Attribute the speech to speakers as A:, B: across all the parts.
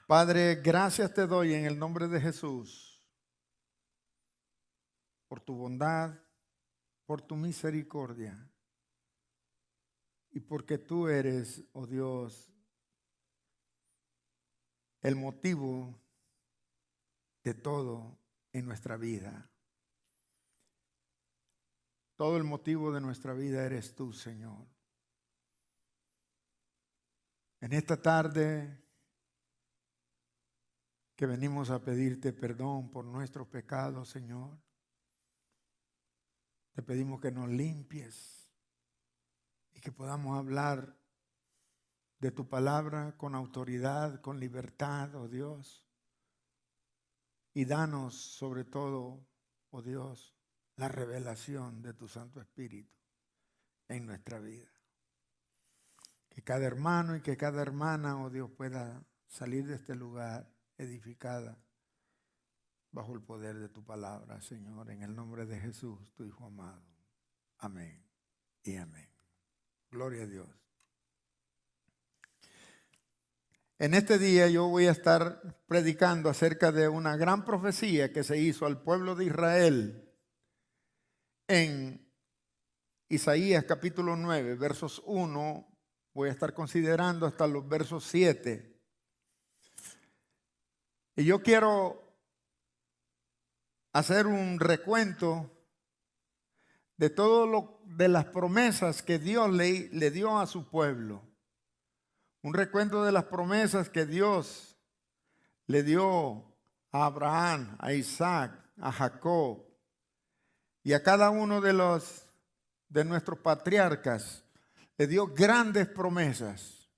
A: Padre, gracias te doy en el nombre de Jesús por tu bondad, por tu misericordia y porque tú eres, oh Dios, el motivo de todo en nuestra vida. Todo el motivo de nuestra vida eres tú, Señor. En esta tarde que venimos a pedirte perdón por nuestros pecados, Señor, te pedimos que nos limpies y que podamos hablar de tu palabra con autoridad, con libertad, oh Dios. Y danos sobre todo, oh Dios, la revelación de tu Santo Espíritu en nuestra vida. Que cada hermano y que cada hermana, oh Dios, pueda salir de este lugar edificada bajo el poder de tu palabra, Señor, en el nombre de Jesús, tu Hijo amado. Amén y amén. Gloria a Dios. En este día yo voy a estar predicando acerca de una gran profecía que se hizo al pueblo de Israel en Isaías capítulo 9, versos 1. Voy a estar considerando hasta los versos 7. Y yo quiero hacer un recuento de todo de las promesas que Dios le dio a su pueblo. Un recuento de las promesas que Dios le dio a Abraham, a Isaac, a Jacob y a cada uno de nuestros patriarcas. Le dio grandes promesas.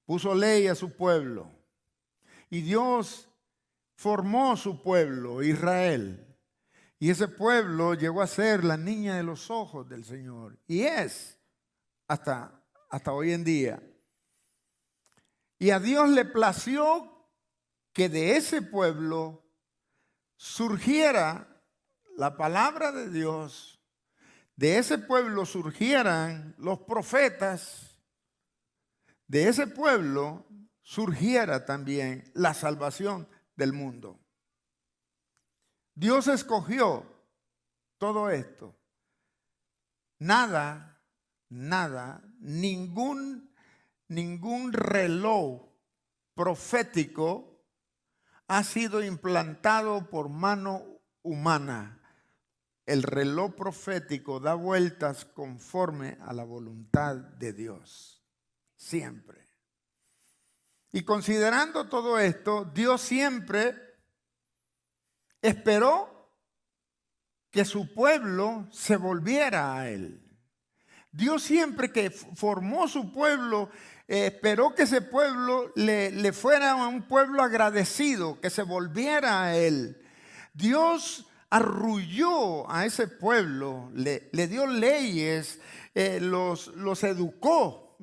A: Puso ley a su pueblo. Y Dios formó su pueblo, Israel. Y ese pueblo llegó a ser la niña de los ojos del Señor. Y es hasta hoy en día. Y a Dios le plació que de ese pueblo surgiera la palabra de Dios. De ese pueblo surgieran los profetas. De ese pueblo surgiera también la salvación del mundo. Dios escogió todo esto. Ningún reloj profético ha sido implantado por mano humana. El reloj profético da vueltas conforme a la voluntad de Dios. Siempre. Y considerando todo esto, Dios siempre esperó que su pueblo se volviera a Él. Dios siempre que formó su pueblo, esperó que ese pueblo le fuera un pueblo agradecido, que se volviera a Él. Dios arrulló a ese pueblo, le dio leyes, los educó.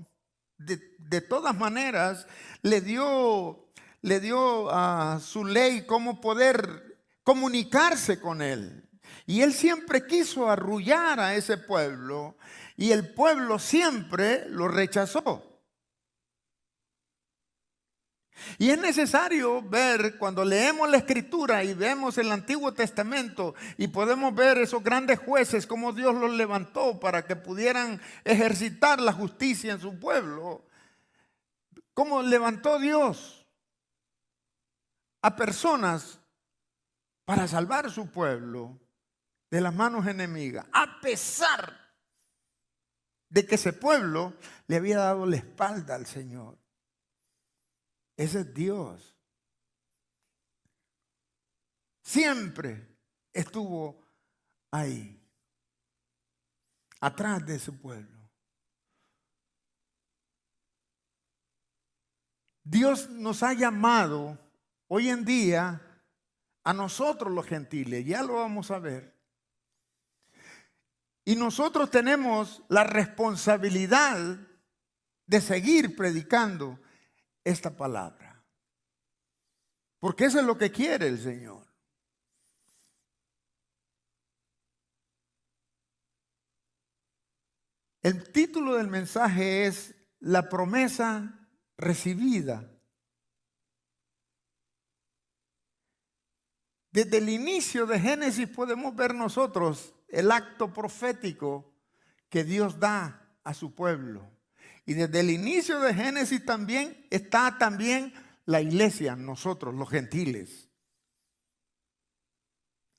A: De todas maneras, le dio a su ley cómo poder comunicarse con Él. Y Él siempre quiso arrullar a ese pueblo y el pueblo siempre lo rechazó. Y es necesario ver, cuando leemos la Escritura y vemos el Antiguo Testamento y podemos ver esos grandes jueces, cómo Dios los levantó para que pudieran ejercitar la justicia en su pueblo. Cómo levantó Dios a personas para salvar su pueblo de las manos enemigas, a pesar de que ese pueblo le había dado la espalda al Señor. Ese es Dios. Siempre estuvo ahí, atrás de ese pueblo. Dios nos ha llamado hoy en día a nosotros los gentiles, ya lo vamos a ver. Y nosotros tenemos la responsabilidad de seguir predicando esta palabra. Porque eso es lo que quiere el Señor. El título del mensaje es La promesa recibida. Desde el inicio de Génesis podemos ver nosotros el acto profético que Dios da a su pueblo. Y desde el inicio de Génesis también está también la iglesia, nosotros, los gentiles,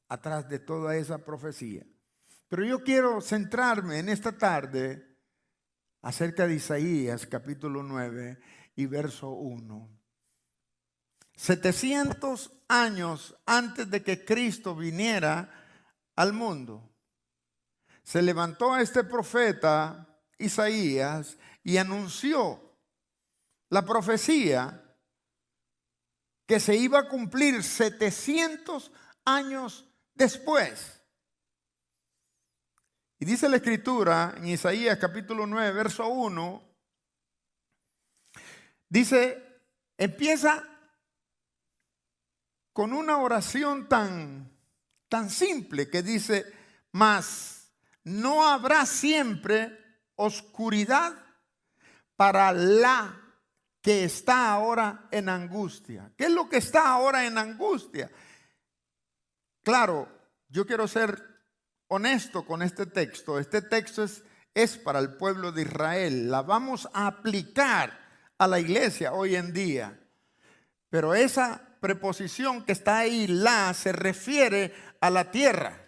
A: atrás de toda esa profecía. Pero yo quiero centrarme en esta tarde acerca de Isaías capítulo 9 y verso 1. 700 años antes de que Cristo viniera al mundo, se levantó este profeta Isaías y anunció la profecía que se iba a cumplir 700 años después. Y dice la Escritura en Isaías capítulo 9, verso 1, dice, empieza con una oración tan simple que dice, mas no habrá siempre oscuridad para la que está ahora en angustia. ¿Qué es lo que está ahora en angustia? Claro, yo quiero ser honesto con este texto. Este texto es para el pueblo de Israel. La vamos a aplicar a la iglesia hoy en día. Pero esa preposición que está ahí, la, se refiere a la tierra.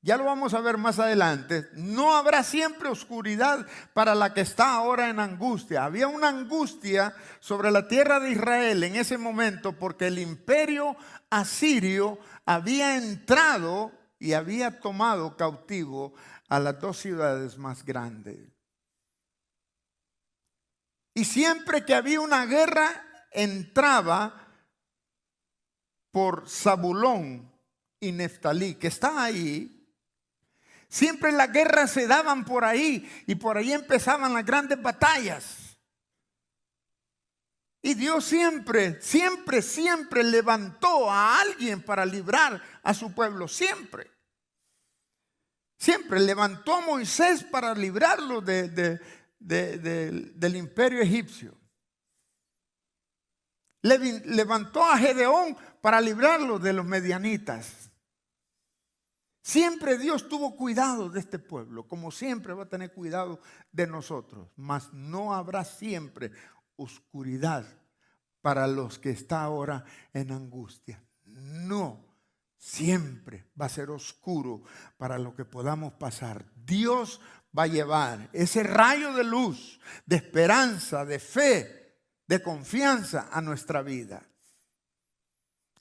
A: Ya lo vamos a ver más adelante. No habrá siempre oscuridad para la que está ahora en angustia. Había una angustia sobre la tierra de Israel en ese momento porque el imperio asirio había entrado y había tomado cautivo a las dos ciudades más grandes. Y siempre que había una guerra, entraba por Zabulón y Neftalí, que está ahí. Siempre las guerras se daban por ahí y por ahí empezaban las grandes batallas. Y Dios siempre levantó a alguien para librar a su pueblo, siempre. Siempre levantó a Moisés para librarlo del imperio egipcio. Levantó a Gedeón para librarlo de los medianitas. Siempre Dios tuvo cuidado de este pueblo, como siempre va a tener cuidado de nosotros. Mas no habrá siempre oscuridad para los que están ahora en angustia. No, siempre va a ser oscuro para lo que podamos pasar. Dios va a llevar ese rayo de luz, de esperanza, de fe, de confianza a nuestra vida.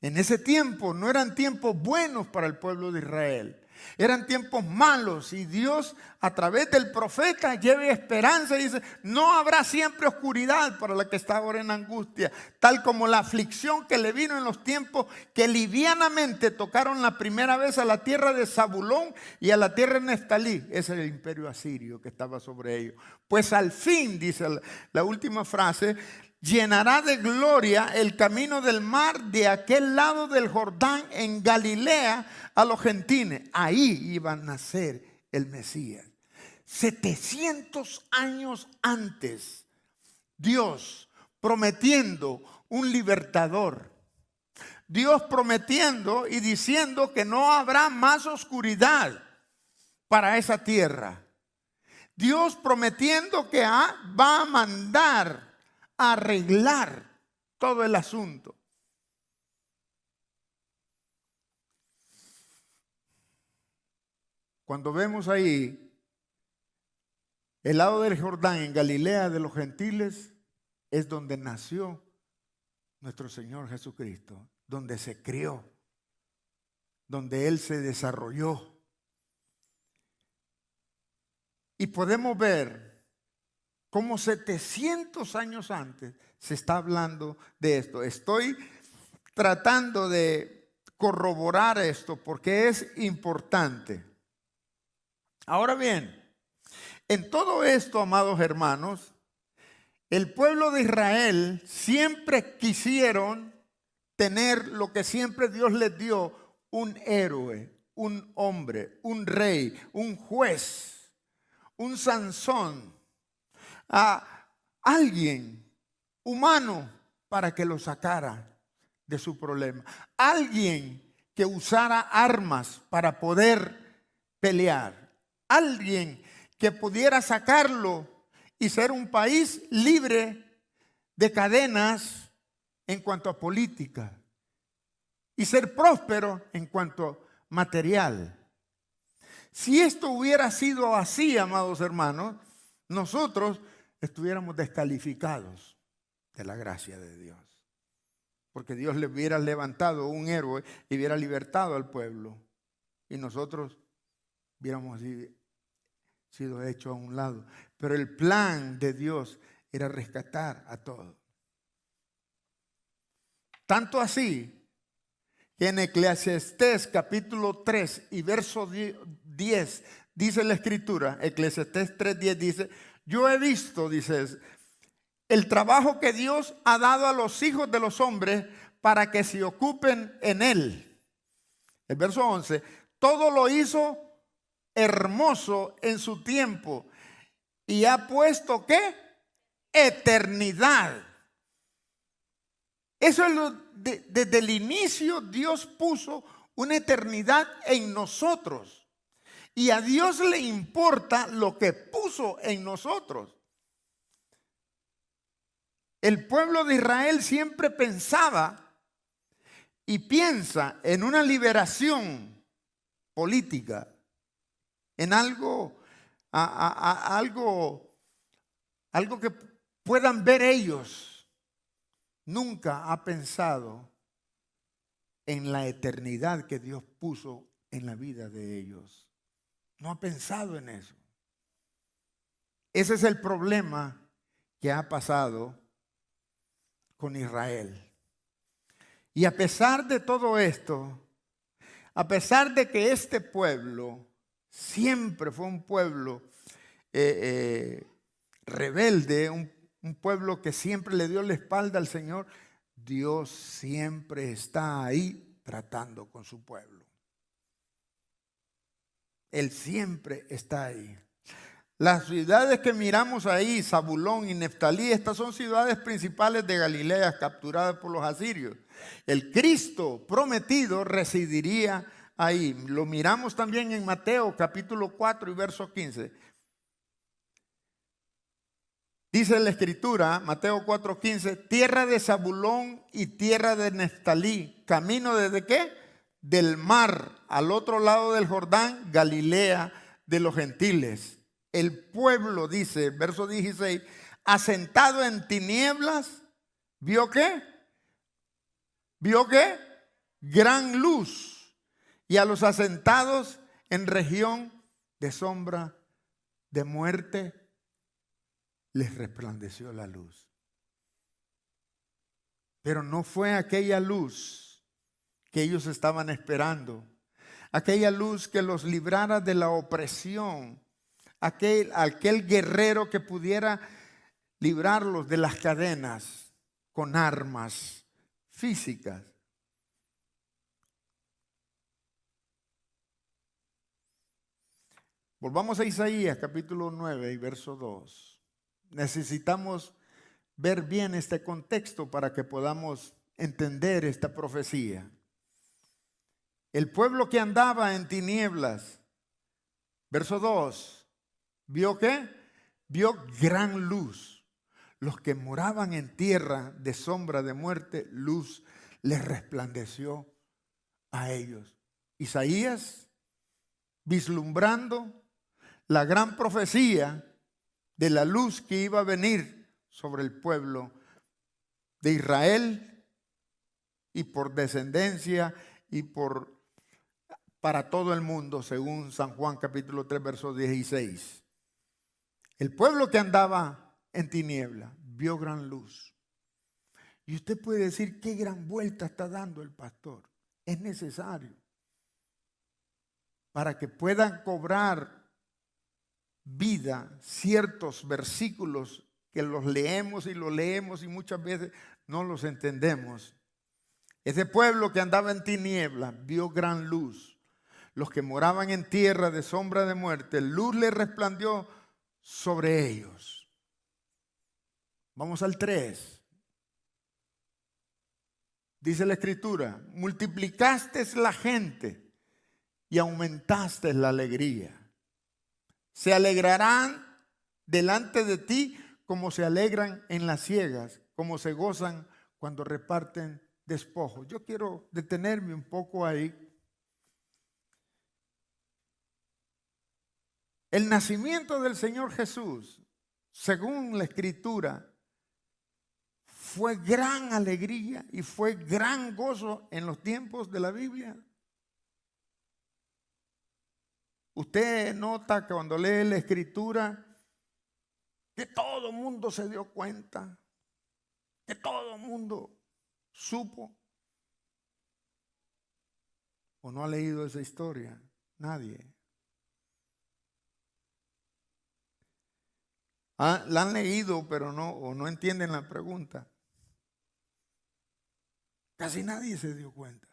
A: En ese tiempo no eran tiempos buenos para el pueblo de Israel. Eran tiempos malos y Dios a través del profeta lleva esperanza y dice, no habrá siempre oscuridad para la que está ahora en angustia, tal como la aflicción que le vino en los tiempos que livianamente tocaron la primera vez a la tierra de Zabulón y a la tierra de Neftalí. Ese es el imperio asirio que estaba sobre ellos. Pues al fin, dice la última frase, llenará de gloria el camino del mar de aquel lado del Jordán en Galilea a los gentiles. Ahí iba a nacer el Mesías. 700 años antes, Dios prometiendo un libertador. Dios prometiendo y diciendo que no habrá más oscuridad para esa tierra. Dios prometiendo que va a mandar a arreglar todo el asunto. Cuando vemos ahí el lado del Jordán en Galilea de los gentiles, es donde nació nuestro Señor Jesucristo, donde se crió, donde Él se desarrolló. Y podemos ver como 700 años antes se está hablando de esto. Estoy tratando de corroborar esto porque es importante. Ahora bien, en todo esto, amados hermanos, el pueblo de Israel siempre quisieron tener lo que siempre Dios les dio, un héroe, un hombre, un rey, un juez, un Sansón. A alguien humano para que lo sacara de su problema. Alguien que usara armas para poder pelear. Alguien que pudiera sacarlo y ser un país libre de cadenas en cuanto a política y ser próspero en cuanto a material. Si esto hubiera sido así, amados hermanos, nosotros estuviéramos descalificados de la gracia de Dios. Porque Dios le hubiera levantado un héroe y hubiera libertado al pueblo. Y nosotros hubiéramos sido hechos a un lado. Pero el plan de Dios era rescatar a todos. Tanto así que en Eclesiastés capítulo 3 y verso 10 dice la escritura, Eclesiastés 3:10 dice, yo he visto, dice, el trabajo que Dios ha dado a los hijos de los hombres para que se ocupen en él. El verso 11, todo lo hizo hermoso en su tiempo y ha puesto, ¿qué? Eternidad. Eso es desde el inicio Dios puso una eternidad en nosotros. Y a Dios le importa lo que puso en nosotros. El pueblo de Israel siempre pensaba y piensa en una liberación política, en algo que puedan ver ellos. Nunca ha pensado en la eternidad que Dios puso en la vida de ellos. No ha pensado en eso. Ese es el problema que ha pasado con Israel. Y a pesar de todo esto, a pesar de que este pueblo siempre fue un pueblo rebelde, un pueblo que siempre le dio la espalda al Señor, Dios siempre está ahí tratando con su pueblo. Él siempre está ahí. Las ciudades que miramos ahí, Zabulón y Neftalí, estas son ciudades principales de Galilea capturadas por los asirios. El Cristo prometido residiría ahí. Lo miramos también en Mateo capítulo 4 y verso 15. Dice la escritura, Mateo 4:15, tierra de Zabulón y tierra de Neftalí, camino desde ¿qué? Del mar, al otro lado del Jordán, Galilea de los gentiles. El pueblo, dice, verso 16, asentado en tinieblas, ¿vio qué? ¿Vio qué? Gran luz. Y a los asentados en región de sombra de muerte, les resplandeció la luz. Pero no fue aquella luz que ellos estaban esperando, aquella luz que los librara de la opresión, aquel guerrero que pudiera librarlos de las cadenas con armas físicas. Volvamos a Isaías capítulo 9 y verso 2. Necesitamos ver bien este contexto para que podamos entender esta profecía. El pueblo que andaba en tinieblas, verso 2, ¿vio qué? Vio gran luz. Los que moraban en tierra de sombra de muerte, luz les resplandeció a ellos. Isaías, vislumbrando la gran profecía de la luz que iba a venir sobre el pueblo de Israel y por descendencia y para todo el mundo, según San Juan capítulo 3, verso 16. El pueblo que andaba en tiniebla vio gran luz. Y usted puede decir, qué gran vuelta está dando el pastor. Es necesario para que puedan cobrar vida ciertos versículos que los leemos y muchas veces no los entendemos. Ese pueblo que andaba en tinieblas vio gran luz. Los que moraban en tierra de sombra de muerte, luz le resplandeció sobre ellos. Vamos al 3. Dice la Escritura, multiplicaste la gente y aumentaste la alegría. Se alegrarán delante de ti como se alegran en las siegas, como se gozan cuando reparten despojos. Yo quiero detenerme un poco ahí. El nacimiento del Señor Jesús, según la Escritura, fue gran alegría y fue gran gozo en los tiempos de la Biblia. Usted nota que cuando lee la Escritura, que todo el mundo se dio cuenta, que todo el mundo supo. ¿O no ha leído esa historia? Nadie. La han leído, pero no entienden la pregunta. Casi nadie se dio cuenta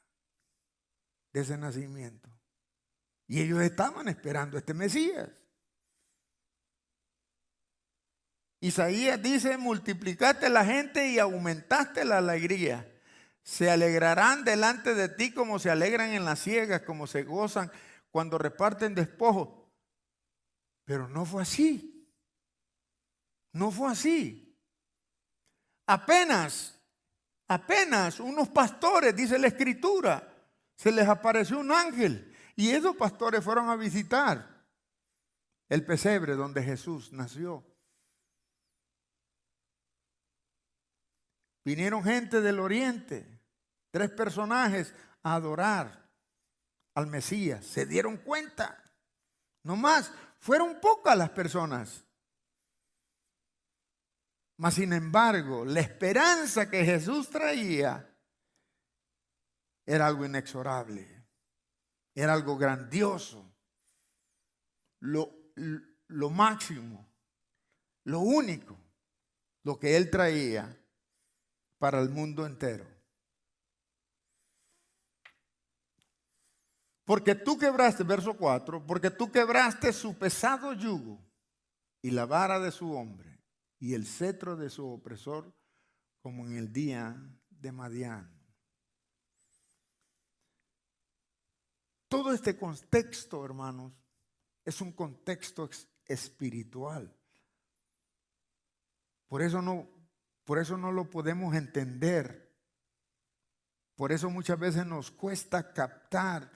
A: de ese nacimiento. Y ellos estaban esperando a este Mesías. Isaías dice, multiplicaste la gente y aumentaste la alegría. Se alegrarán delante de ti como se alegran en las siegas, como se gozan cuando reparten despojos. Pero no fue así. No fue así. Apenas unos pastores, dice la Escritura, se les apareció un ángel y esos pastores fueron a visitar el pesebre donde Jesús nació. Vinieron gente del oriente, 3 personajes a adorar al Mesías. Se dieron cuenta, no más, fueron pocas las personas. Mas sin embargo, la esperanza que Jesús traía era algo inexorable, era algo grandioso, lo máximo, lo único, lo que Él traía para el mundo entero. Porque tú quebraste, verso 4, porque tú quebraste su pesado yugo y la vara de su hombre y el cetro de su opresor, como en el día de Madián. Todo este contexto, hermanos, es un contexto espiritual. Por eso no lo podemos entender. Por eso muchas veces nos cuesta captar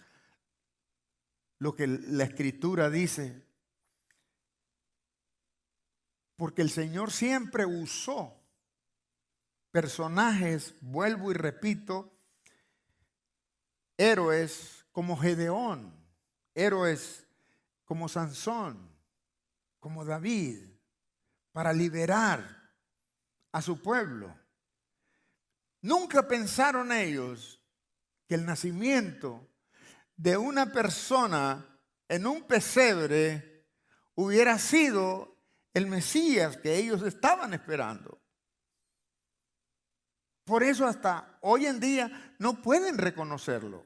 A: lo que la Escritura dice. Porque el Señor siempre usó personajes, vuelvo y repito, héroes como Gedeón, héroes como Sansón, como David, para liberar a su pueblo. Nunca pensaron ellos que el nacimiento de una persona en un pesebre hubiera sido el Mesías que ellos estaban esperando. Por eso hasta hoy en día no pueden reconocerlo.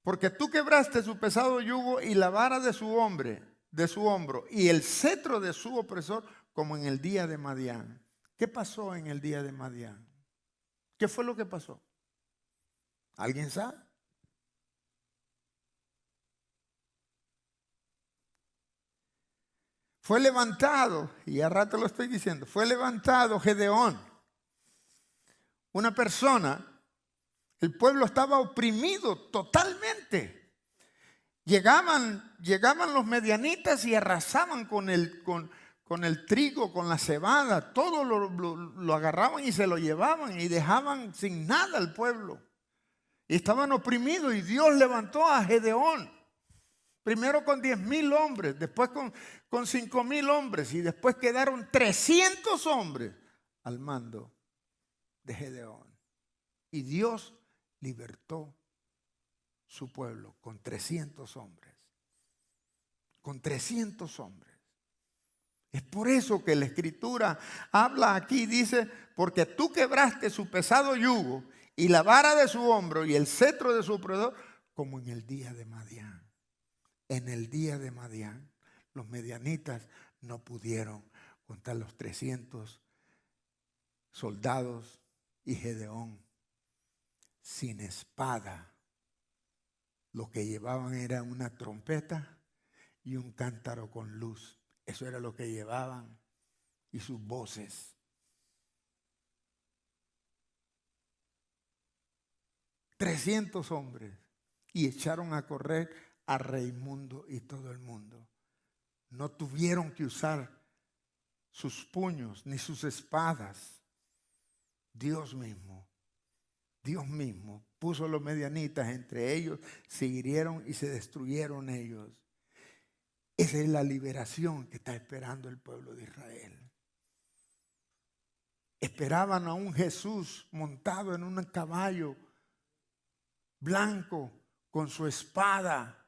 A: Porque tú quebraste su pesado yugo y la vara de su hombro, y el cetro de su opresor, como en el día de Madián. ¿Qué pasó en el día de Madián? ¿Qué fue lo que pasó? ¿Alguien sabe? Fue levantado, y a rato lo estoy diciendo, fue levantado Gedeón, una persona, el pueblo estaba oprimido totalmente. Llegaban los medianitas y arrasaban con el trigo, con la cebada, todo lo agarraban y se lo llevaban y dejaban sin nada al pueblo. Y estaban oprimidos y Dios levantó a Gedeón. Primero con 10,000 hombres, después con 5,000 hombres y después quedaron 300 hombres al mando de Gedeón. Y Dios libertó su pueblo con 300 hombres. Con 300 hombres. Es por eso que la Escritura habla aquí, dice, porque tú quebraste su pesado yugo y la vara de su hombro y el cetro de su opresor, como en el día de Madián. En el día de Madián, los medianitas no pudieron contra los 300 soldados y Gedeón sin espada. Lo que llevaban era una trompeta y un cántaro con luz. Eso era lo que llevaban, y sus voces. 300 hombres, y echaron a correr a Raimundo y todo el mundo. No tuvieron que usar sus puños ni sus espadas. Dios mismo puso los medianitas entre ellos, se hirieron y se destruyeron ellos. Esa es la liberación que está esperando el pueblo de Israel. Esperaban a un Jesús montado en un caballo blanco, con su espada,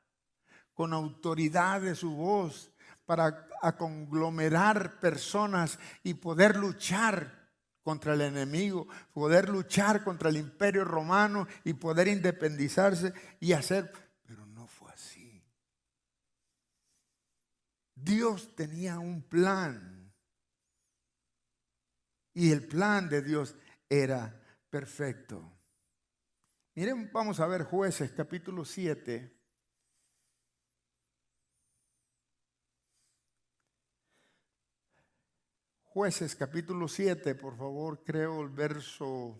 A: con autoridad de su voz, para conglomerar personas y poder luchar contra el enemigo, poder luchar contra el imperio romano y poder independizarse y hacer. Pero no fue así. Dios tenía un plan, y el plan de Dios era perfecto. Miren, vamos a ver Jueces capítulo 7. Jueces capítulo 7, por favor, creo el verso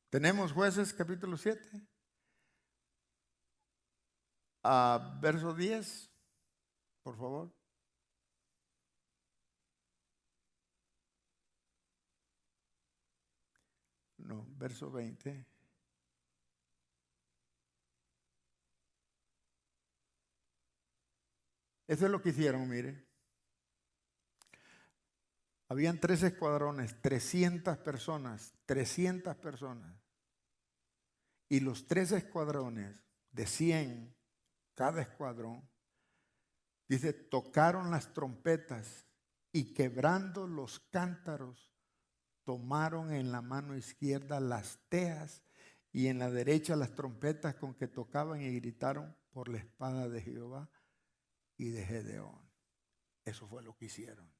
A: ¿tenemos Jueces capítulo 7? Verso 10, por favor. No, verso 20. Eso es lo que hicieron, mire. Habían 3 escuadrones, 300 personas. Y los 3 escuadrones de 100, cada escuadrón, dice, tocaron las trompetas y quebrando los cántaros, tomaron en la mano izquierda las teas y en la derecha las trompetas con que tocaban, y gritaron por la espada de Jehová y de Gedeón. Eso fue lo que hicieron.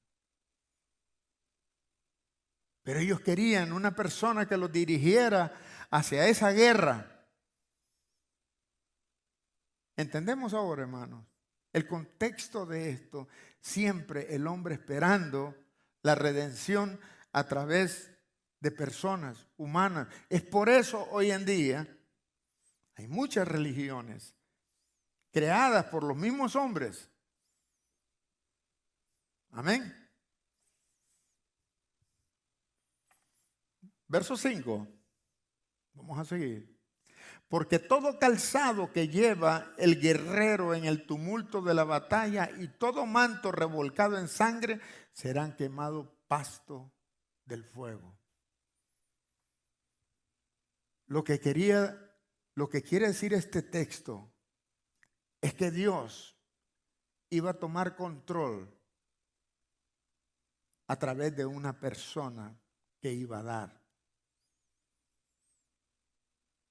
A: Pero ellos querían una persona que los dirigiera hacia esa guerra. ¿Entendemos ahora, hermanos? El contexto de esto, siempre el hombre esperando la redención a través de personas humanas. Es por eso hoy en día hay muchas religiones creadas por los mismos hombres. Amén. Verso 5. Vamos a seguir. Porque todo calzado que lleva el guerrero en el tumulto de la batalla y todo manto revolcado en sangre serán quemados pasto del fuego. Lo que quiere decir este texto es que Dios iba a tomar control a través de una persona que iba a dar.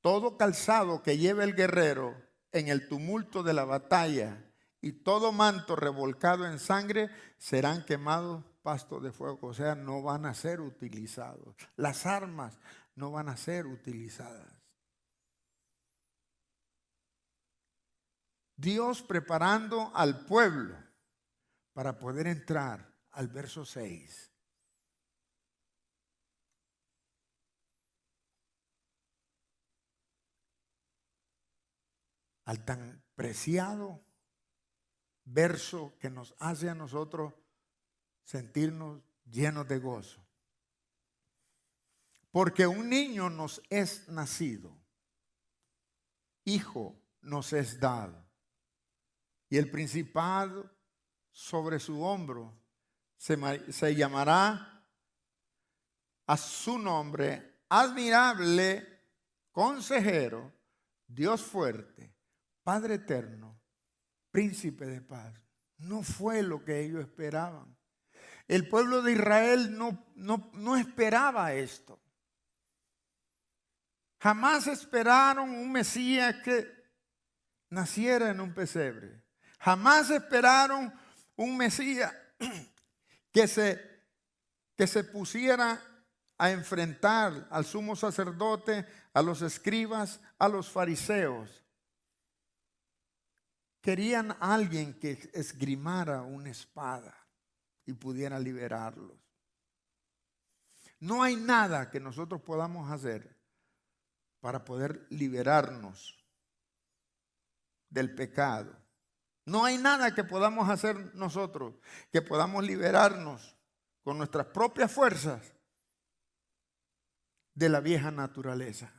A: Todo calzado que lleve el guerrero en el tumulto de la batalla y todo manto revolcado en sangre serán quemados pasto de fuego. O sea, no van a ser utilizados. Las armas no van a ser utilizadas. Dios preparando al pueblo para poder entrar al verso 6. Al tan preciado verso que nos hace a nosotros sentirnos llenos de gozo. Porque un niño nos es nacido, hijo nos es dado, y el principado sobre su hombro se llamará a su nombre admirable, consejero, Dios fuerte, Padre eterno, príncipe de paz. No fue lo que ellos esperaban. El pueblo de Israel no esperaba esto. Jamás esperaron un Mesías que naciera en un pesebre. Jamás esperaron un Mesías que se pusiera a enfrentar al sumo sacerdote, a los escribas, a los fariseos. Querían a alguien que esgrimara una espada y pudiera liberarlos. No hay nada que nosotros podamos hacer para poder liberarnos del pecado. No hay nada que podamos hacer nosotros que podamos liberarnos con nuestras propias fuerzas de la vieja naturaleza,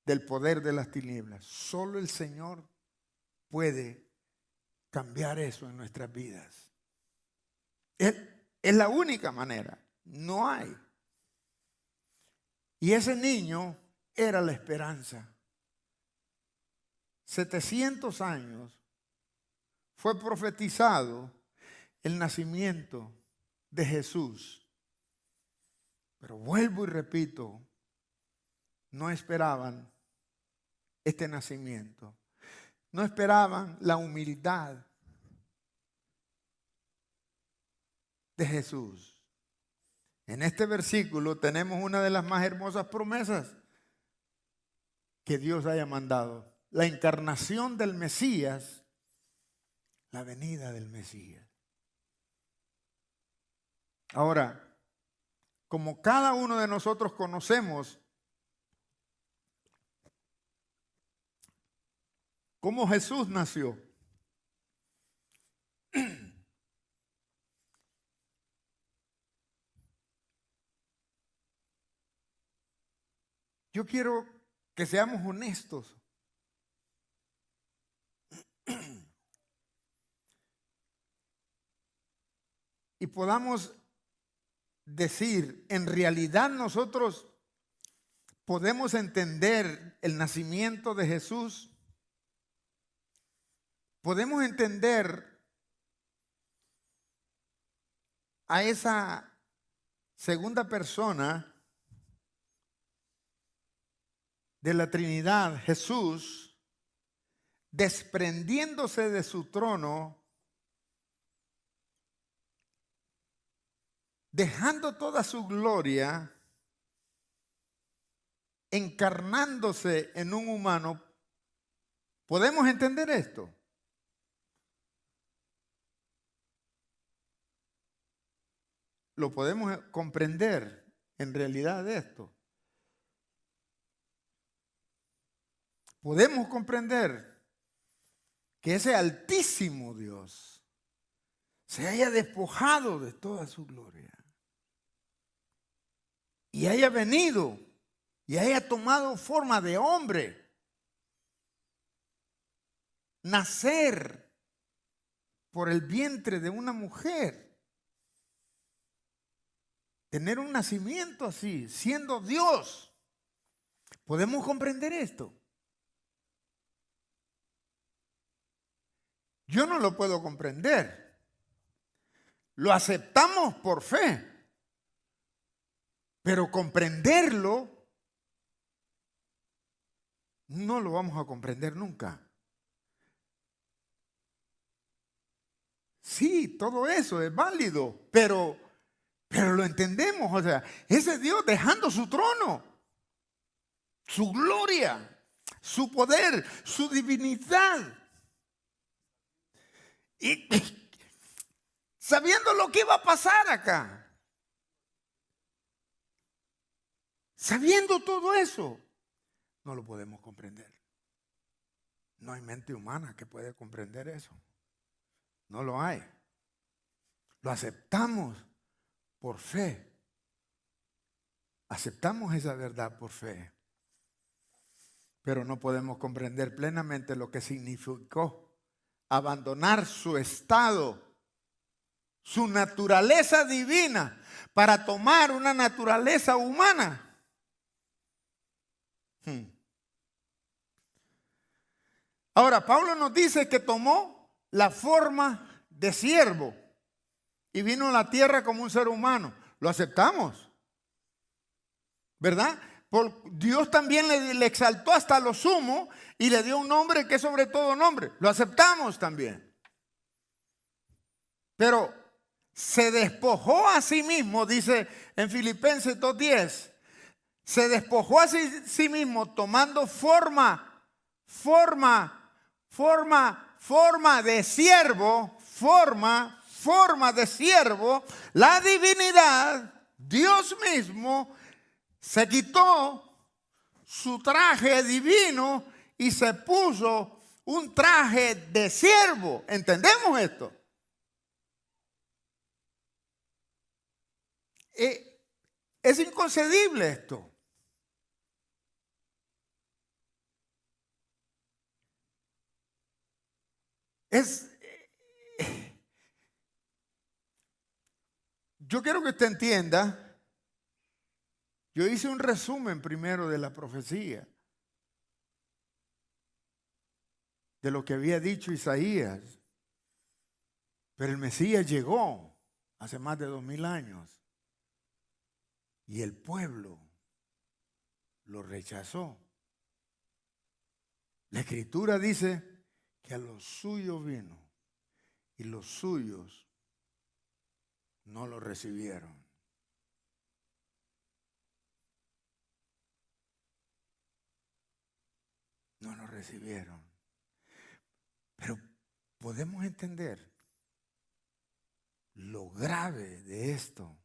A: del poder de las tinieblas. Solo el Señor puede cambiar eso en nuestras vidas. Es la única manera. No hay. Y ese niño era la esperanza. 700 años fue profetizado el nacimiento de Jesús. Pero vuelvo y repito, no esperaban este nacimiento. No esperaban la humildad de Jesús. En este versículo tenemos una de las más hermosas promesas que Dios haya mandado. La encarnación del Mesías, la venida del Mesías. Ahora, como cada uno de nosotros conocemos cómo Jesús nació, yo quiero que seamos honestos. Y podamos decir, en realidad nosotros podemos entender el nacimiento de Jesús. Podemos entender a esa segunda persona de la Trinidad, Jesús, desprendiéndose de su trono, dejando toda su gloria, encarnándose en un humano. ¿Podemos entender esto? Lo podemos comprender en realidad de esto. Podemos comprender que ese altísimo Dios se haya despojado de toda su gloria y haya venido y haya tomado forma de hombre, nacer por el vientre de una mujer, tener un nacimiento así, siendo Dios. ¿Podemos comprender esto? Yo no lo puedo comprender. Lo aceptamos por fe. Pero comprenderlo, no lo vamos a comprender nunca. Sí, todo eso es válido, pero lo entendemos. O sea, ese Dios dejando su trono, su gloria, su poder, su divinidad. Y sabiendo lo que iba a pasar acá. Sabiendo todo eso, no lo podemos comprender. No hay mente humana que pueda comprender eso. No lo hay. Lo aceptamos por fe. Aceptamos esa verdad por fe. Pero no podemos comprender plenamente lo que significó abandonar su estado, su naturaleza divina, para tomar una naturaleza humana. Ahora, Pablo nos dice que tomó la forma de siervo y vino a la tierra como un ser humano. Lo aceptamos, ¿verdad? Dios también le exaltó hasta lo sumo y le dio un nombre que es sobre todo nombre. Lo aceptamos también. Pero se despojó a sí mismo, dice en Filipenses 2:10. Se despojó a sí mismo tomando forma de siervo, forma de siervo. La divinidad, Dios mismo, se quitó su traje divino y se puso un traje de siervo. ¿Entendemos esto? Es inconcebible esto. Yo quiero que usted entienda, yo hice un resumen primero de la profecía, de lo que había dicho Isaías, pero el Mesías llegó hace más de 2000 años y el pueblo lo rechazó. La Escritura dice que a los suyos vino y los suyos no lo recibieron. No lo recibieron. Pero podemos entender lo grave de esto,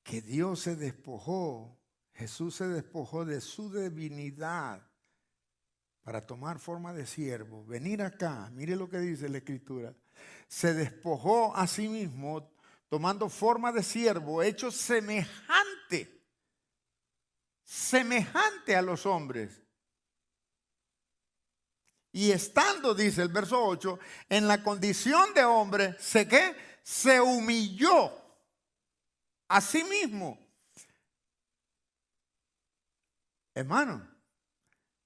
A: que Dios se despojó, Jesús se despojó de su divinidad para tomar forma de siervo, venir acá, mire lo que dice la Escritura, se despojó a sí mismo tomando forma de siervo, hecho semejante a los hombres. Y estando, dice el verso 8, en la condición de hombre, se humilló a sí mismo. Hermano,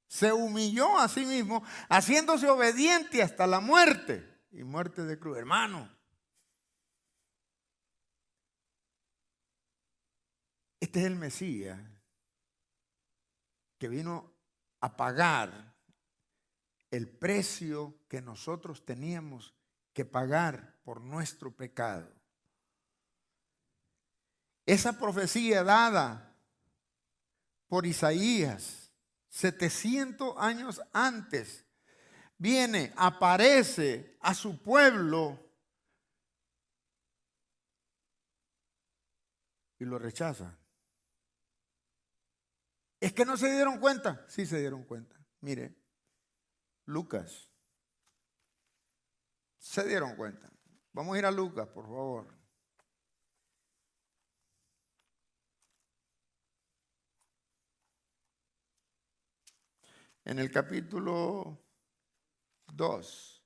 A: se humilló a sí mismo, haciéndose obediente hasta la muerte y muerte de cruz. Hermano, este es el Mesías que vino a pagar el precio que nosotros teníamos que pagar por nuestro pecado. Esa profecía dada por Isaías 700 años antes viene, aparece a su pueblo y lo rechaza. ¿Es que no se dieron cuenta? Sí se dieron cuenta. Mire, Lucas. Se dieron cuenta. Vamos a ir a Lucas, por favor. En el capítulo 2.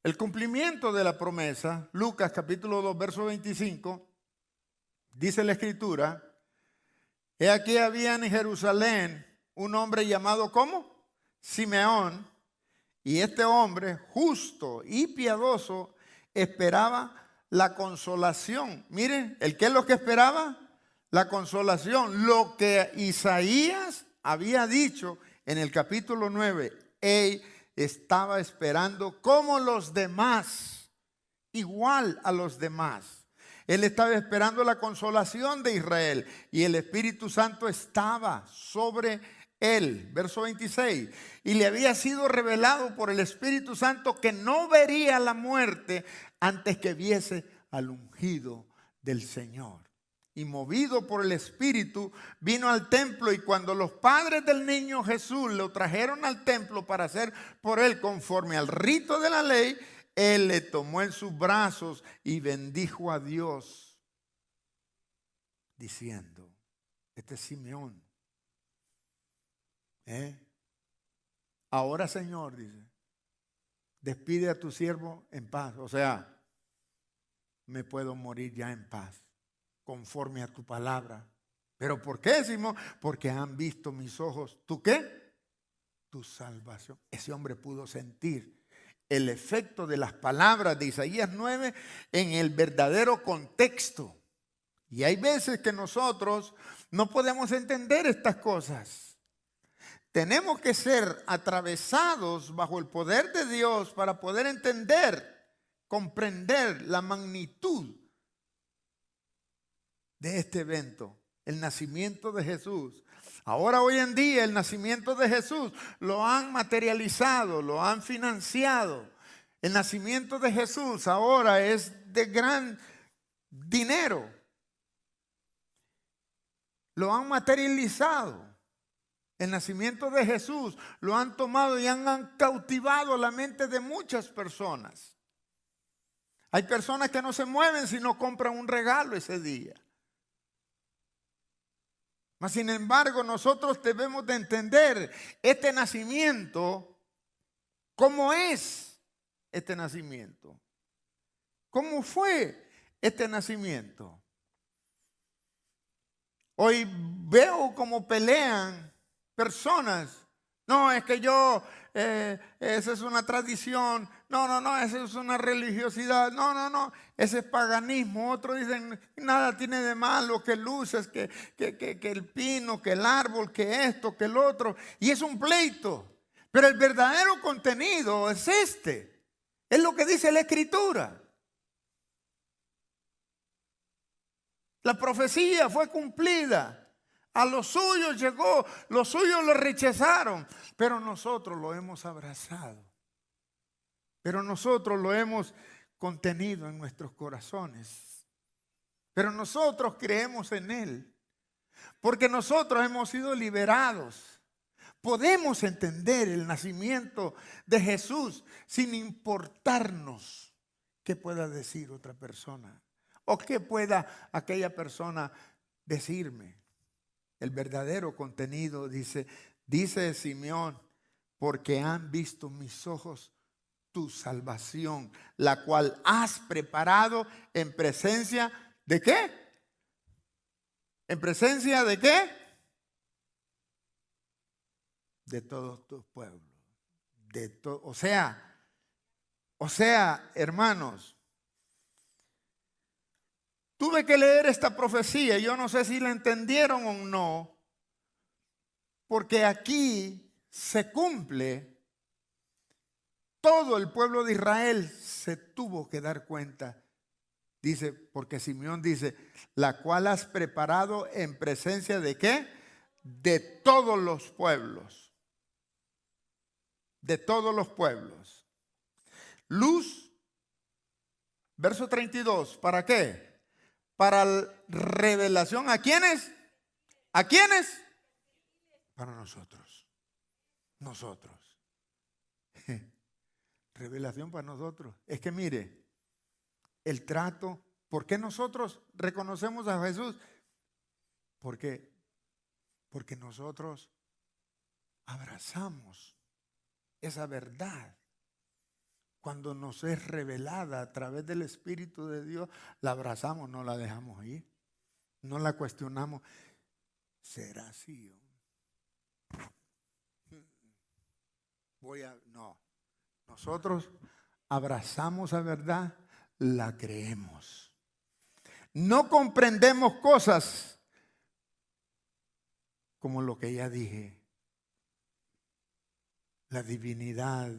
A: El cumplimiento de la promesa, Lucas capítulo 2, verso 25, dice la Escritura, he aquí había en Jerusalén un hombre llamado ¿cómo? Simeón, y este hombre justo y piadoso esperaba la consolación. Miren, ¿el qué es lo que esperaba? La consolación, lo que Isaías había dicho en el capítulo 9. Él estaba esperando como los demás, igual a los demás. Él estaba esperando la consolación de Israel y el Espíritu Santo estaba sobre él. Verso 26. Y le había sido revelado por el Espíritu Santo que no vería la muerte antes que viese al ungido del Señor. Y movido por el Espíritu vino al templo, y cuando los padres del niño Jesús lo trajeron al templo para hacer por él conforme al rito de la ley, él le tomó en sus brazos y bendijo a Dios, diciendo, este es Simeón. Ahora, Señor, dice, despide a tu siervo en paz. O sea, me puedo morir ya en paz, conforme a tu palabra. ¿Pero por qué, Simón? Porque han visto mis ojos. ¿Tú qué? Tu salvación. Ese hombre pudo sentir el efecto de las palabras de Isaías 9 en el verdadero contexto. Y hay veces que nosotros no podemos entender estas cosas. Tenemos que ser atravesados bajo el poder de Dios para poder entender, comprender la magnitud de este evento, el nacimiento de Jesús. Ahora, hoy en día, el nacimiento de Jesús lo han materializado, lo han financiado. El nacimiento de Jesús ahora es de gran dinero. Lo han materializado. El nacimiento de Jesús lo han tomado y han cautivado la mente de muchas personas. Hay personas que no se mueven si no compran un regalo ese día. Mas, sin embargo, nosotros debemos de entender este nacimiento, cómo es este nacimiento, cómo fue este nacimiento. Hoy veo cómo pelean personas. No, es que esa es una tradición. No, esa es una religiosidad. No, ese es paganismo. Otros dicen, nada tiene de malo, que luces, que el pino, que el árbol, que esto, que el otro. Y es un pleito. Pero el verdadero contenido es este. Es lo que dice la Escritura. La profecía fue cumplida. A los suyos llegó, los suyos lo rechazaron, pero nosotros lo hemos abrazado. Pero nosotros lo hemos contenido en nuestros corazones. Pero nosotros creemos en Él, porque nosotros hemos sido liberados. Podemos entender el nacimiento de Jesús sin importarnos qué pueda decir otra persona o qué pueda aquella persona decirme. El verdadero contenido dice Simeón, porque han visto mis ojos tu salvación, la cual has preparado en presencia ¿de qué? ¿En presencia de qué? De todos tus pueblos. O sea, hermanos, tuve que leer esta profecía. Yo no sé si la entendieron o no, porque aquí se cumple. Todo el pueblo de Israel se tuvo que dar cuenta. Dice, porque Simeón dice, la cual has preparado en presencia ¿de qué? De todos los pueblos. De todos los pueblos. Luz, verso 32, ¿para qué? Para revelación, ¿a quiénes? ¿A quiénes? Para nosotros. Nosotros. Revelación para nosotros. Es que mire, el trato, ¿por qué nosotros reconocemos a Jesús? Porque nosotros abrazamos esa verdad. Cuando nos es revelada a través del Espíritu de Dios, la abrazamos, no la dejamos ir. No la cuestionamos. ¿Será así? No. Nosotros abrazamos la verdad, la creemos. No comprendemos cosas como lo que ya dije. La divinidad,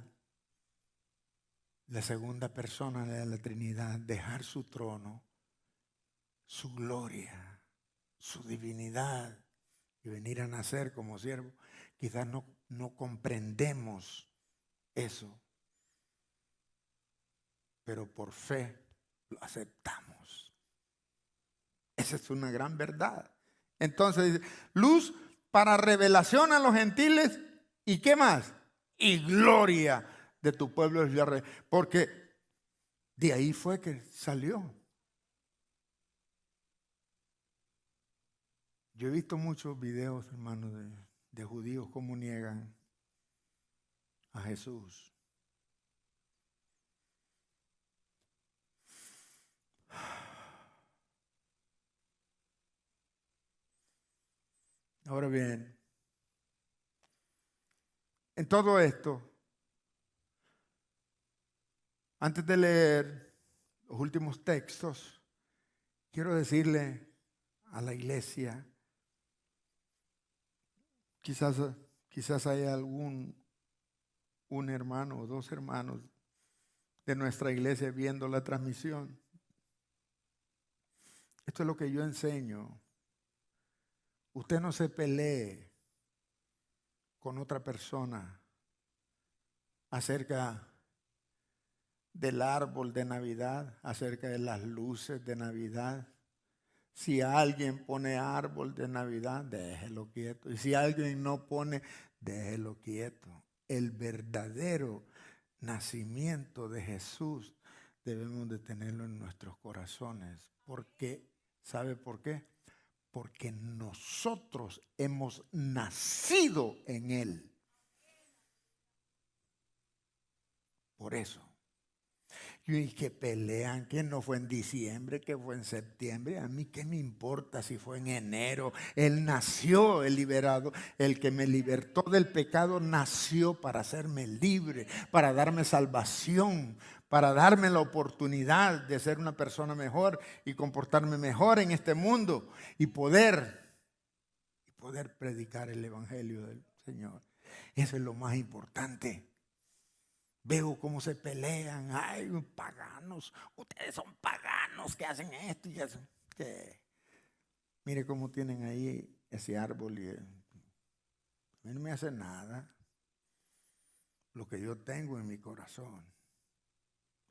A: la segunda persona de la Trinidad, dejar su trono, su gloria, su divinidad y venir a nacer como siervo. Quizás no comprendemos eso, pero por fe lo aceptamos. Esa es una gran verdad. Entonces dice, luz para revelación a los gentiles y ¿qué más? Y gloria de tu pueblo Israel. Porque de ahí fue que salió. Yo he visto muchos videos, hermanos, de judíos cómo niegan a Jesús. Ahora bien, en todo esto, Antes de leer los últimos textos, quiero decirle a la iglesia, quizás haya un hermano o dos hermanos de nuestra iglesia viendo la transmisión. Esto es lo que yo enseño. Usted no se pelee con otra persona acerca del árbol de Navidad, acerca de las luces de Navidad. Si alguien pone árbol de Navidad, déjelo quieto. Y si alguien no pone, déjelo quieto. El verdadero nacimiento de Jesús debemos de tenerlo en nuestros corazones. Porque, ¿sabe por qué? Porque nosotros hemos nacido en Él. Por eso. Y que pelean, que no fue en diciembre, que fue en septiembre. A mí qué me importa si fue en enero. Él nació, el liberado, el que me libertó del pecado nació para hacerme libre, para darme salvación, para darme la oportunidad de ser una persona mejor y comportarme mejor en este mundo y poder predicar el evangelio del Señor. Eso es lo más importante. Veo cómo se pelean. Ay, paganos. Ustedes son paganos que hacen esto y eso. ¿Qué? Mire cómo tienen ahí ese árbol. Y a mí no me hace nada. Lo que yo tengo en mi corazón.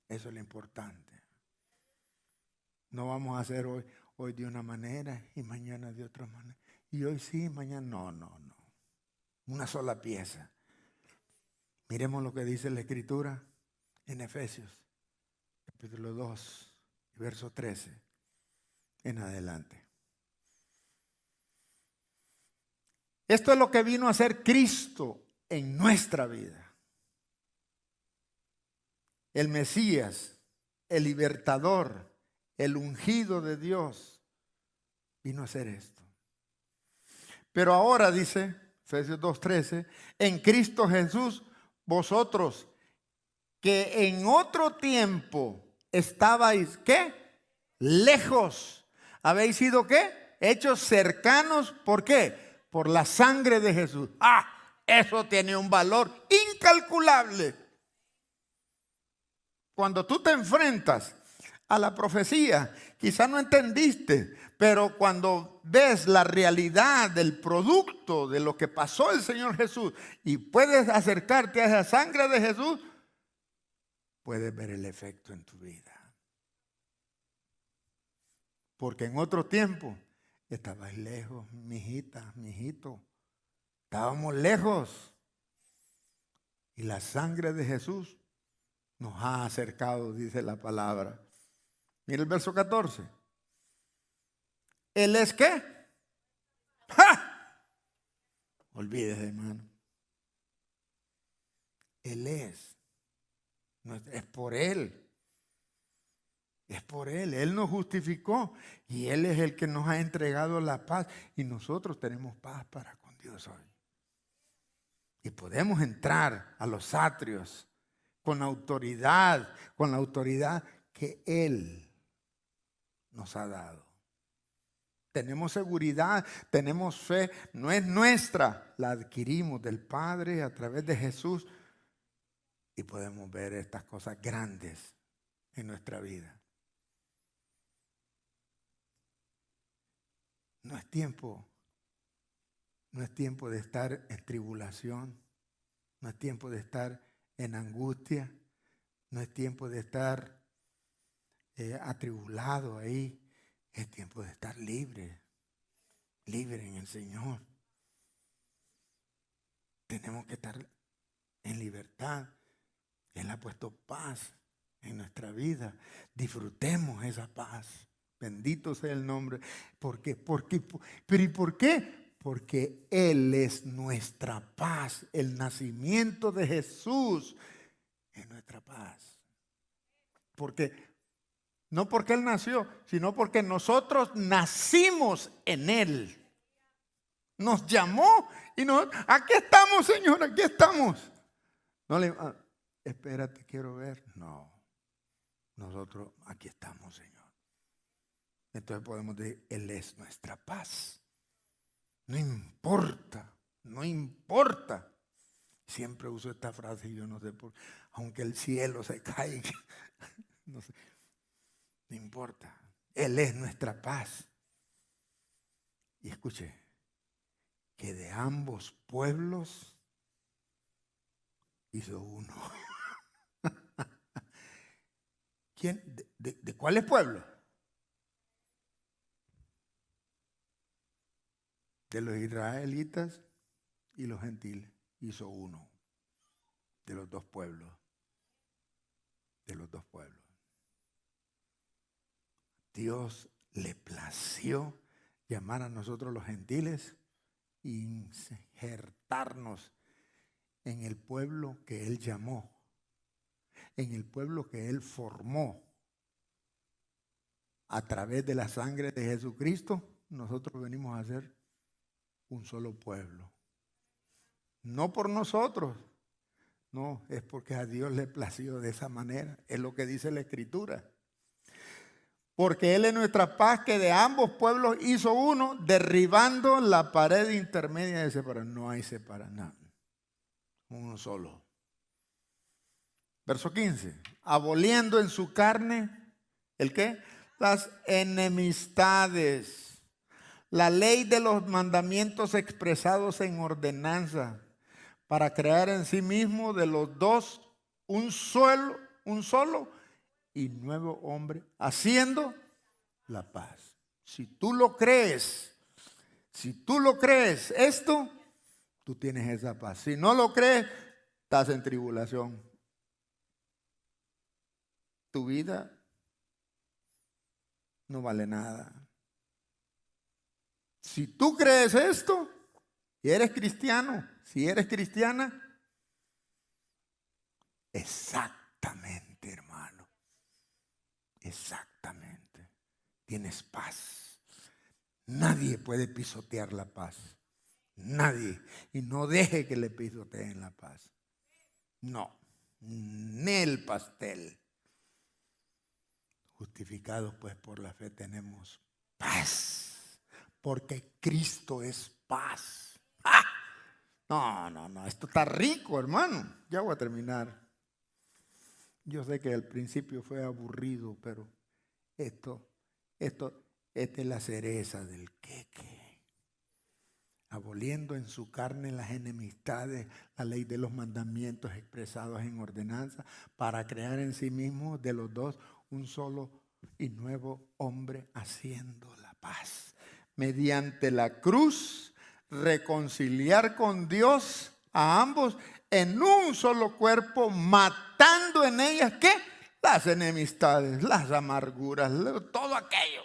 A: Eso es lo importante. No vamos a hacer hoy de una manera y mañana de otra manera. Y hoy sí, mañana no. Una sola pieza. Miremos lo que dice la Escritura en Efesios, capítulo 2, verso 13, en adelante. Esto es lo que vino a hacer Cristo en nuestra vida. El Mesías, el libertador, el ungido de Dios, vino a hacer esto. Pero ahora dice, Efesios 2:13, en Cristo Jesús, vosotros que en otro tiempo estabais, ¿qué? Lejos. ¿Habéis sido qué? Hechos cercanos, ¿por qué? Por la sangre de Jesús. Eso tiene un valor incalculable. Cuando tú te enfrentas a la profecía, quizás no entendiste, pero cuando ves la realidad del producto de lo que pasó el Señor Jesús y puedes acercarte a esa sangre de Jesús, puedes ver el efecto en tu vida. Porque en otro tiempo estabas lejos, mijita, mijito. Estábamos lejos. Y la sangre de Jesús nos ha acercado, dice la palabra. Mira el verso 14. ¿Él es qué? ¡Ja! Olvídese, hermano. Él es. Es por Él. Es por Él. Él nos justificó. Y Él es el que nos ha entregado la paz. Y nosotros tenemos paz para con Dios hoy. Y podemos entrar a los atrios con la autoridad que Él nos ha dado. Tenemos seguridad, tenemos fe, no es nuestra, la adquirimos del Padre a través de Jesús y podemos ver estas cosas grandes en nuestra vida. No es tiempo de estar en tribulación, no es tiempo de estar en angustia, no es tiempo de estar atribulado ahí. Es tiempo de estar libre en el Señor. Tenemos que estar en libertad. Él ha puesto paz en nuestra vida. Disfrutemos esa paz. Bendito sea el nombre. ¿Por qué? ¿Pero y por qué? Porque Él es nuestra paz. El nacimiento de Jesús es nuestra paz. No porque Él nació, sino porque nosotros nacimos en Él. Nos llamó y aquí estamos, Señor, aquí estamos. No le, espérate, quiero ver. No. nosotros aquí estamos, Señor. Entonces podemos decir, Él es nuestra paz. No importa, no importa. Siempre uso esta frase y yo no sé por qué. Aunque el cielo se caiga, no sé, no importa. Él es nuestra paz. Y escuche, que de ambos pueblos hizo uno. ¿Quién? ¿De cuáles pueblos? De los israelitas y los gentiles. Hizo uno. De los dos pueblos. De los dos pueblos. Dios le plació llamar a nosotros los gentiles e insertarnos en el pueblo que Él llamó, en el pueblo que Él formó. A través de la sangre de Jesucristo, nosotros venimos a ser un solo pueblo. No por nosotros, no, es porque a Dios le plació de esa manera. Es lo que dice la Escritura. Porque Él es nuestra paz, que de ambos pueblos hizo uno, derribando la pared intermedia de separación. No hay separación, uno solo. Verso 15. Aboliendo en su carne, ¿el qué? Las enemistades. La ley de los mandamientos expresados en ordenanza, para crear en sí mismo de los dos un solo y nuevo hombre, haciendo la paz. Si tú lo crees esto, tú tienes esa paz. Si no lo crees, estás en tribulación. Tu vida no vale nada. Si tú crees esto y eres cristiano, si eres cristiana, exactamente, hermano, exactamente, tienes paz. Nadie puede pisotear la paz. Nadie. Y no deje que le pisoteen la paz. No. Ni el pastel. Justificados pues por la fe tenemos paz. Porque Cristo es paz. ¡Ah! No. Esto está rico, hermano. Ya voy a terminar. Yo sé que al principio fue aburrido, pero esta es la cereza del queque. Aboliendo en su carne las enemistades, la ley de los mandamientos expresados en ordenanza, para crear en sí mismo de los dos un solo y nuevo hombre, haciendo la paz. Mediante la cruz, reconciliar con Dios a ambos en un solo cuerpo, matando en ellas, ¿qué? Las enemistades, las amarguras, todo aquello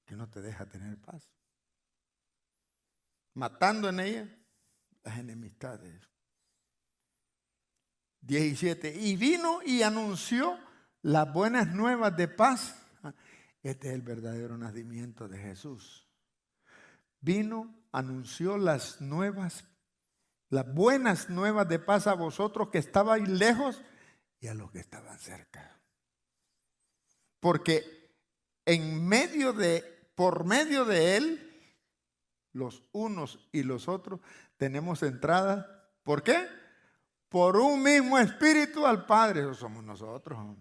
A: que no te deja tener paz. Matando en ella las enemistades. 17. Y vino y anunció las buenas nuevas de paz. Este es el verdadero nacimiento de Jesús. Vino, anunció las buenas nuevas de paz a vosotros que estabais lejos y a los que estaban cerca. Porque por medio de Él, los unos y los otros, tenemos entrada. ¿Por qué? Por un mismo espíritu al Padre. Eso somos nosotros.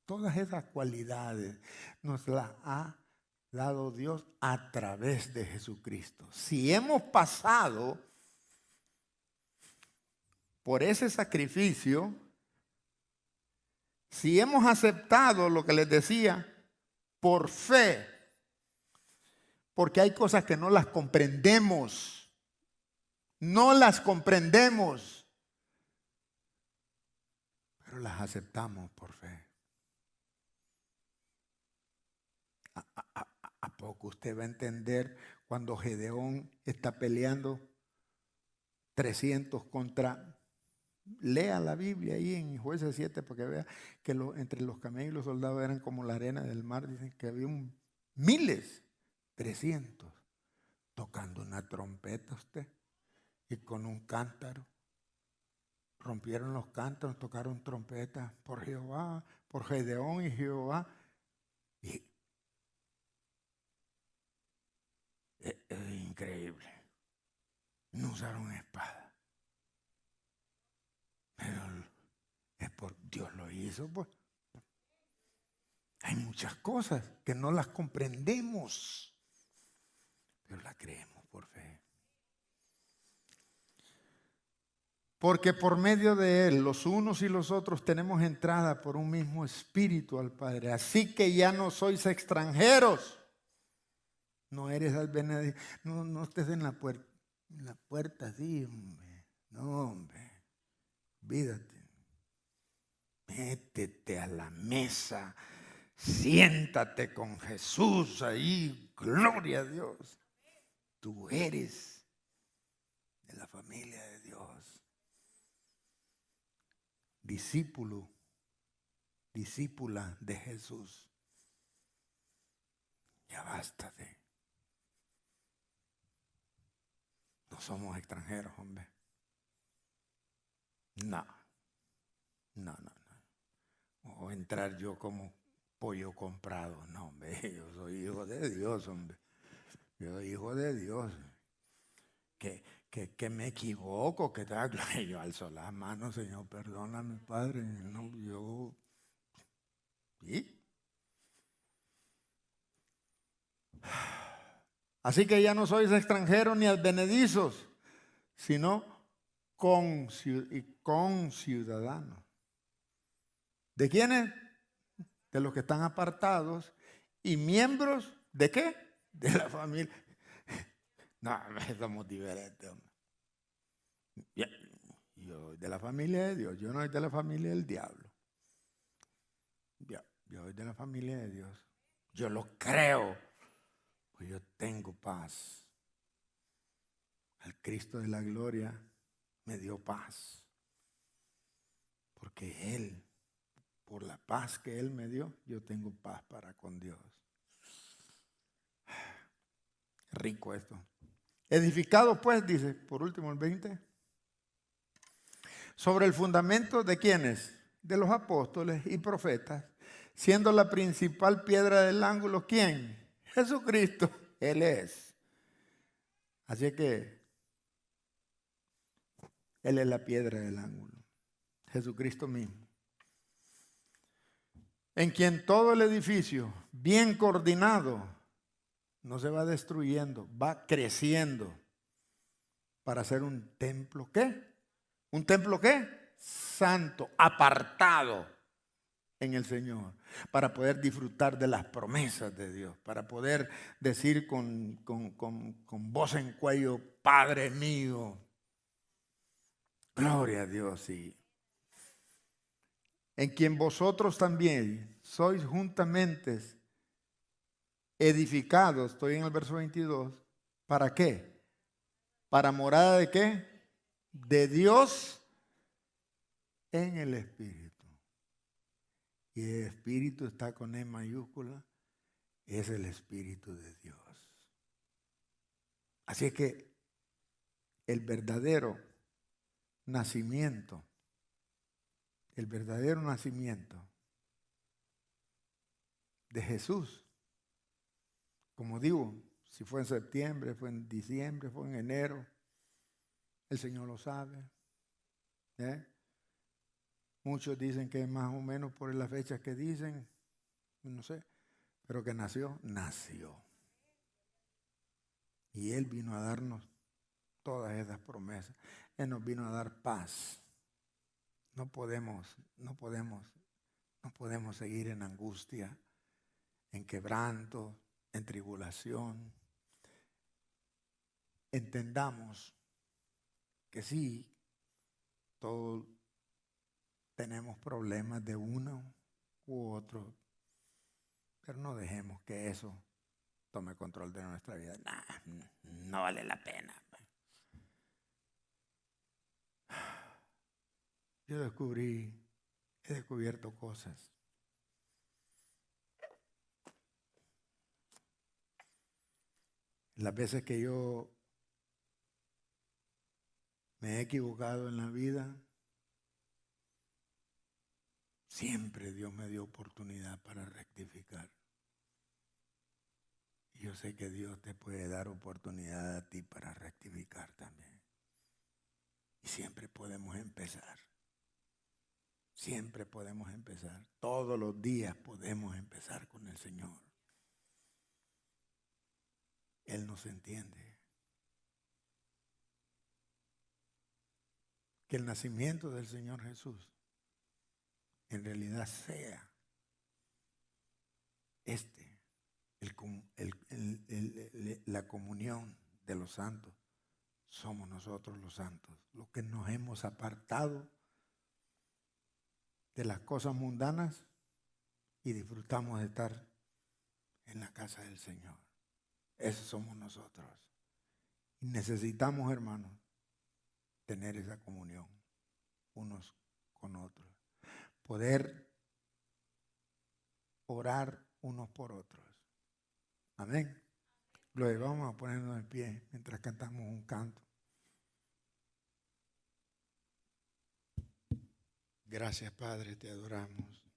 A: Todas esas cualidades nos las ha dado Dios a través de Jesucristo. Si hemos pasado por ese sacrificio, si hemos aceptado lo que les decía, por fe, porque hay cosas que no las comprendemos. No las comprendemos. Pero las aceptamos por fe. ¿A poco usted va a entender cuando Gedeón está peleando 300 contra... Lea la Biblia ahí en Jueces 7 para que vea que entre los camellos y los soldados eran como la arena del mar. Dicen que había miles. 300, tocando una trompeta usted y con un cántaro, rompieron los cantos, tocaron trompetas por Jehová, por Gedeón y Jehová. Y es increíble. No usaron espada. Pero es por Dios lo hizo, pues. Hay muchas cosas que no las comprendemos, pero las creemos por fe. Porque por medio de Él, los unos y los otros tenemos entrada por un mismo espíritu al Padre. Así que ya no sois extranjeros. No eres advenedizo. No estés en la puerta así, hombre. No, hombre. Olvídate. Métete a la mesa. Siéntate con Jesús ahí. Gloria a Dios. Tú eres de la familia de Dios. Discípulo, discípula de Jesús. Ya basta de. No somos extranjeros, hombre. No. O entrar yo como pollo comprado. No, hombre, yo soy hijo de Dios, hombre. Yo soy hijo de Dios. Que me equivoco, que tal. Yo alzo las manos, Señor, perdóname, Padre. No, yo. ¿Sí? Así que ya no sois extranjeros ni advenedizos, sino conciudadanos. ¿De quiénes? De los que están apartados y miembros ¿de qué? De la familia. No, somos diferentes, hombre. Yo de la familia de Dios, yo no soy de la familia del diablo. Yo soy de la familia de Dios. Yo lo creo, pues yo tengo paz. Al Cristo de la gloria me dio paz. Porque Él, por la paz que Él me dio, yo tengo paz para con Dios. Rico esto. Edificado pues, dice, por último el 20, sobre el fundamento de ¿quiénes? De los apóstoles y profetas, siendo la principal piedra del ángulo, ¿quién? Jesucristo, Él es. Así que Él es la piedra del ángulo, Jesucristo mismo. En quien todo el edificio, bien coordinado, no se va destruyendo, va creciendo para ser un templo, ¿qué? ¿Un templo qué? Santo, apartado en el Señor, para poder disfrutar de las promesas de Dios, para poder decir con voz en cuello, Padre mío, gloria a Dios, sí. En quien vosotros también sois juntamente edificados, estoy en el verso 22, ¿para qué? ¿Para morada de qué? De Dios en el Espíritu. Y el Espíritu está con E mayúscula, es el Espíritu de Dios. Así es que el verdadero nacimiento de Jesús, como digo, si fue en septiembre, fue en diciembre, fue en enero, el Señor lo sabe. Muchos dicen que es más o menos por las fechas que dicen, no sé, pero que nació. Y Él vino a darnos todas esas promesas. Él nos vino a dar paz. No podemos seguir en angustia, en quebranto, en tribulación. Entendamos que sí, todos tenemos problemas de uno u otro, pero no dejemos que eso tome control de nuestra vida. No vale la pena. Yo he descubierto cosas. Las veces que yo me he equivocado en la vida, siempre Dios me dio oportunidad para rectificar. Y yo sé que Dios te puede dar oportunidad a ti para rectificar también. Y siempre podemos empezar. Siempre podemos empezar. Todos los días podemos empezar con el Señor. Él nos entiende. Que el nacimiento del Señor Jesús en realidad sea la comunión de los santos. Somos nosotros los santos, los que nos hemos apartado de las cosas mundanas y disfrutamos de estar en la casa del Señor. Esos somos nosotros. Y necesitamos, hermanos, tener esa comunión unos con otros. Poder orar unos por otros. Amén. Luego vamos a ponernos en pie mientras cantamos un canto. Gracias, Padre, te adoramos.